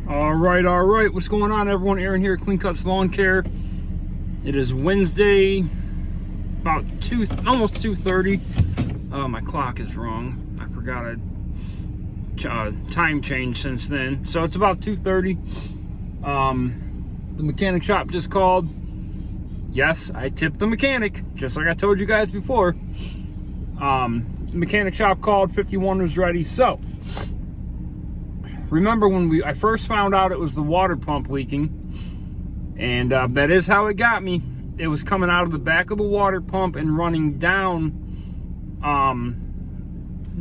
All right. What's going on, everyone? Aaron here, Clean Cuts Lawn Care. It is Wednesday, about almost 2:30. My clock is wrong. I forgot a time change since then. So it's about 2:30. The mechanic shop just called. Yes, I tipped the mechanic, just like I told you guys before. The mechanic shop called, 51 was ready. So remember when I first found out it was the water pump leaking, and that is how it got me. It was coming out of the back of the water pump and running down,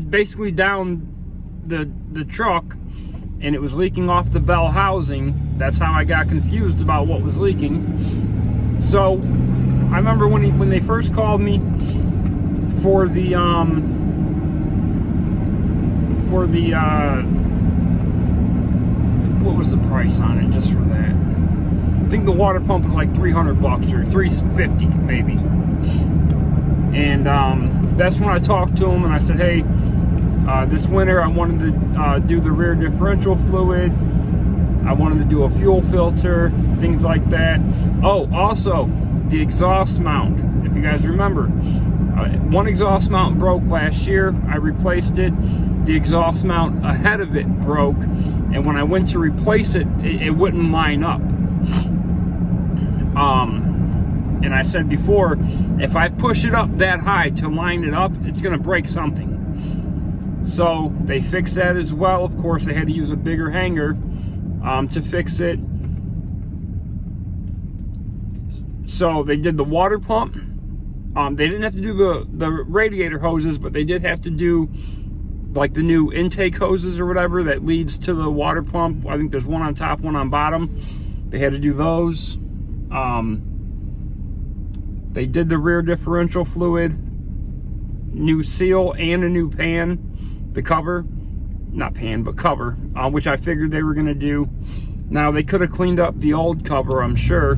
basically down the truck, and it was leaking off the bell housing. That's how I got confused about what was leaking. So I remember when they first called me for the what was the price on it just for that? I think the water pump was like $300 or $350 maybe. And that's when I talked to him and I said, hey, this winter I wanted to do the rear differential fluid. I wanted to do a fuel filter, things like that. Oh, also the exhaust mount. If you guys remember, one exhaust mount broke last year. I replaced it. The exhaust mount ahead of it broke, and when I went to replace it, it wouldn't line up. And I said before, if I push it up that high to line it up, it's gonna break something. So they fixed that as well. Of course, they had to use a bigger hanger to fix it. So they did the water pump. They didn't have to do the radiator hoses, but they did have to do like the new intake hoses or whatever that leads to the water pump. I think there's one on top, one on bottom. They had to do those. They did the rear differential fluid, new seal and a new pan, the cover, not pan, but cover, which I figured they were gonna do. Now they could have cleaned up the old cover, I'm sure.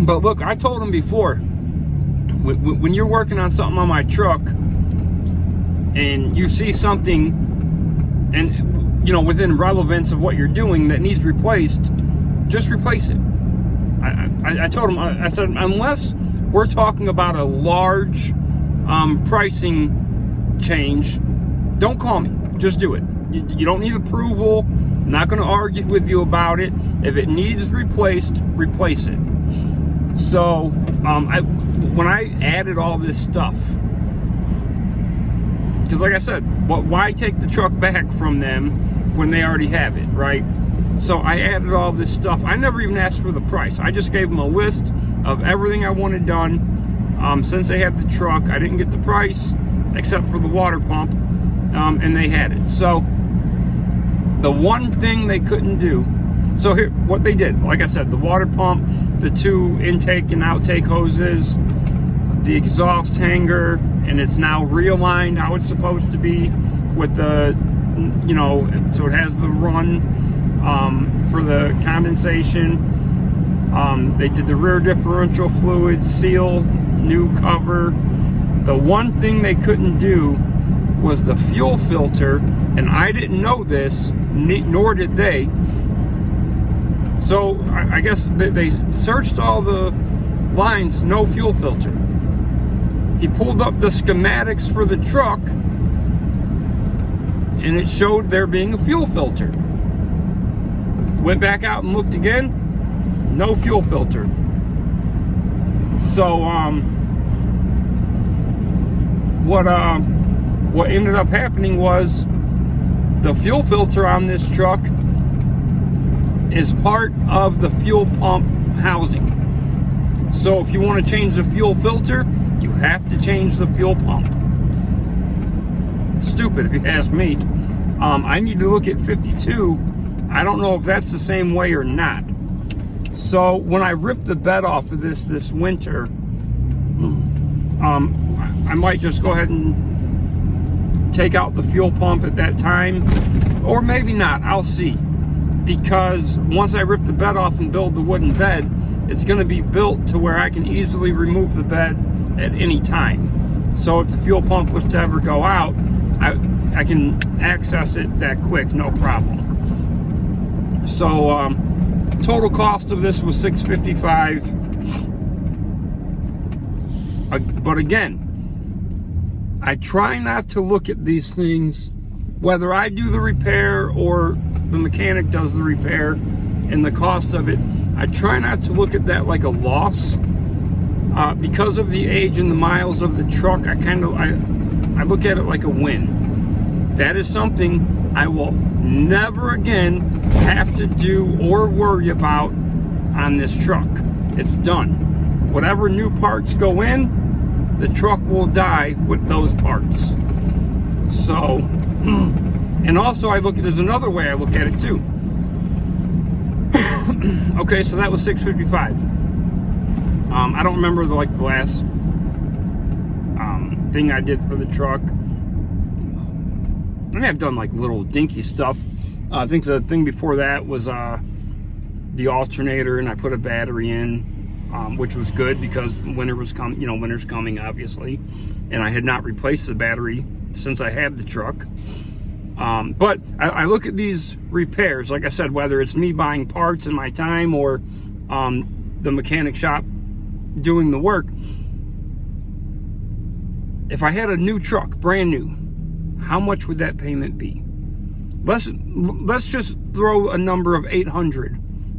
But look, I told them before, when you're working on something on my truck and you see something and within relevance of what you're doing that needs replaced, just replace it. I told him, I said, unless we're talking about a large pricing change, don't call me, just do it. You don't need approval. I'm not going to argue with you about it. If it needs replaced, replace it. So when I added all this stuff, because like I said, why take the truck back from them when they already have it, right? So I added all this stuff. I never even asked for the price. I just gave them a list of everything I wanted done. Since they had the truck, I didn't get the price except for the water pump, and they had it. So the one thing they couldn't do, so here, what they did, like I said, the water pump, the two intake and outtake hoses, the exhaust hanger, and it's now realigned how it's supposed to be with the, so it has the run for the condensation. They did the rear differential fluid, seal, new cover. The one thing they couldn't do was the fuel filter, and I didn't know this, nor did they. So I guess they searched all the lines, no fuel filter. He pulled up the schematics for the truck, and it showed there being a fuel filter. Went back out and looked again, no fuel filter. So what ended up happening was the fuel filter on this truck is part of the fuel pump housing. So if you want to change the fuel filter, you have to change the fuel pump. Stupid if you ask me. I need to look at 52. I don't know if that's the same way or not. So when I ripped the bed off of this winter, I might just go ahead and take out the fuel pump at that time, or maybe not, I'll see. Because once I rip the bed off and build the wooden bed, it's going to be built to where I can easily remove the bed at any time. So if the fuel pump was to ever go out, I can access it that quick, no problem. So total cost of this was $655. But again, I try not to look at these things, whether I do the repair or the mechanic does the repair, and the cost of it. I try not to look at that like a loss. Because of the age and the miles of the truck, I look at it like a win. That is something I will never again have to do or worry about on this truck. It's done. Whatever new parts go in, the truck will die with those parts. So, and also there's another way I look at it too. Okay, so that was $655. I don't remember the last thing I did for the truck. I mean, I've done like little dinky stuff. I think the thing before that was the alternator, and I put a battery in, which was good because winter's coming, obviously, and I had not replaced the battery since I had the truck. But I look at these repairs, like I said, whether it's me buying parts in my time or the mechanic shop doing the work. If I had a new truck, brand new, how much would that payment be? Let's just throw a number of $800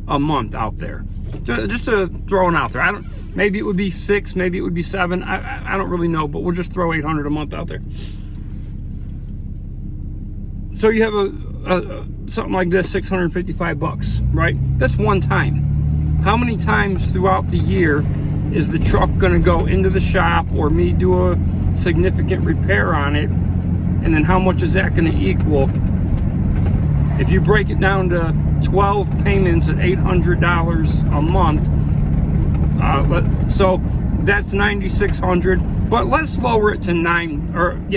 a month out there, just to throw it out there. Maybe it would be $600, maybe it would be $700. I don't really know, but we'll just throw $800 a month out there. So you have something like this, $655, right? That's one time. How many times throughout the year is the truck going to go into the shop or me do a significant repair on it? And then how much is that going to equal? If you break it down to 12 payments at $800 a month, so that's $9,600. But let's lower it to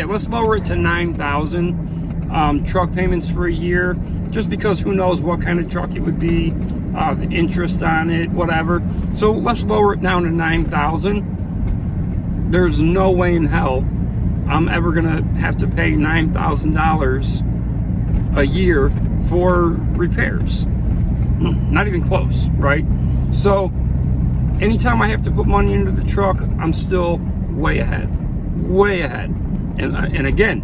let's lower it to $9,000 truck payments for a year, just because who knows what kind of truck it would be, the interest on it, whatever. So let's lower it down to $9,000. There's no way in hell I'm ever gonna have to pay $9,000 a year for repairs. Not even close, right? So anytime I have to put money into the truck, I'm still way ahead. And again,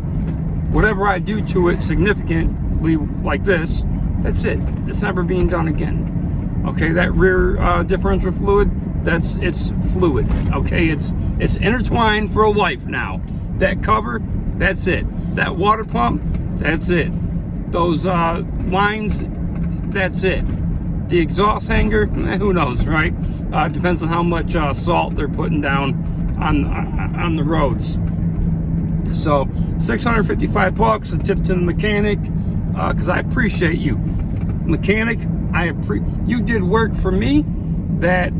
whatever I do to it significantly like this, that's it. It's never being done again. Okay, that rear differential fluid, it's fluid. Okay, it's intertwined for a life now. That cover, that's it. That water pump, that's it. Those lines, that's it. The exhaust hanger, who knows, right? Depends on how much salt they're putting down on the roads. So $655, a tip to the mechanic, because I appreciate you, mechanic. You did work for me that,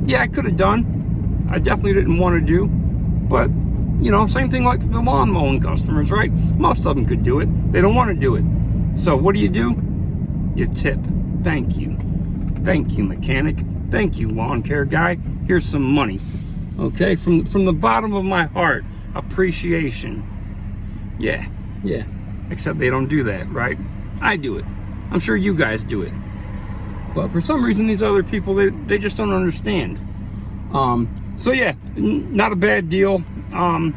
yeah, I could have done. I definitely didn't want to do, but you know, same thing like the lawn mowing customers, right? Most of them could do it. They don't want to do it. So what do? You tip. Thank you, mechanic. Thank you, lawn care guy. Here's some money. Okay, from the bottom of my heart, appreciation. Yeah. Except they don't do that, right? I do it. I'm sure you guys do it. But for some reason, these other people, they just don't understand. So yeah, not a bad deal. And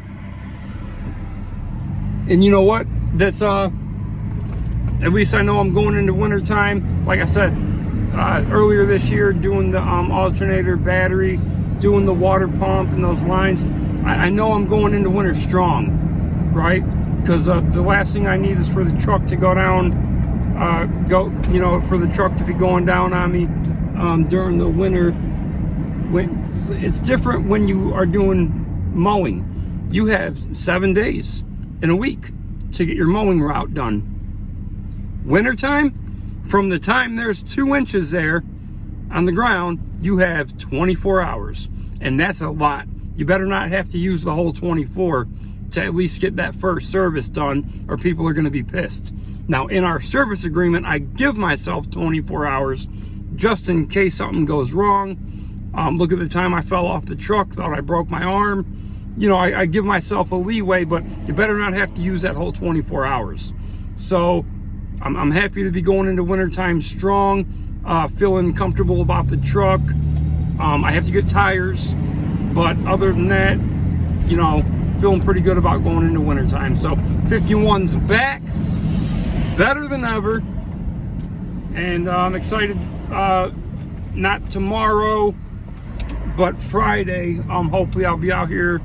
you know what? That's at least I know I'm going into winter time. Like I said earlier this year, doing the alternator, battery, doing the water pump and those lines. I know I'm going into winter strong, right? Because the last thing I need is for the truck to go down, for the truck to be going down on me during the winter. It's different when you are doing mowing. You have 7 days in a week to get your mowing route done. Wintertime, from the time there's 2 inches there on the ground, you have 24 hours, and that's a lot. You better not have to use the whole 24 to at least get that first service done, or people are going to be pissed. Now, in our service agreement, I give myself 24 hours just in case something goes wrong. Look at the time I fell off the truck, thought I broke my arm. you know, I give myself a leeway, but you better not have to use that whole 24 hours. So I'm happy to be going into wintertime strong, feeling comfortable about the truck. I have to get tires, but other than that, you know, feeling pretty good about going into wintertime. So 51's back, better than ever, and I'm excited. Not tomorrow, but Friday, hopefully I'll be out here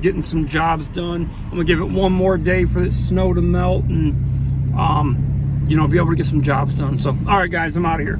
getting some jobs done. I'm gonna give it one more day for this snow to melt and you know, be able to get some jobs done. So all right guys, I'm out of here.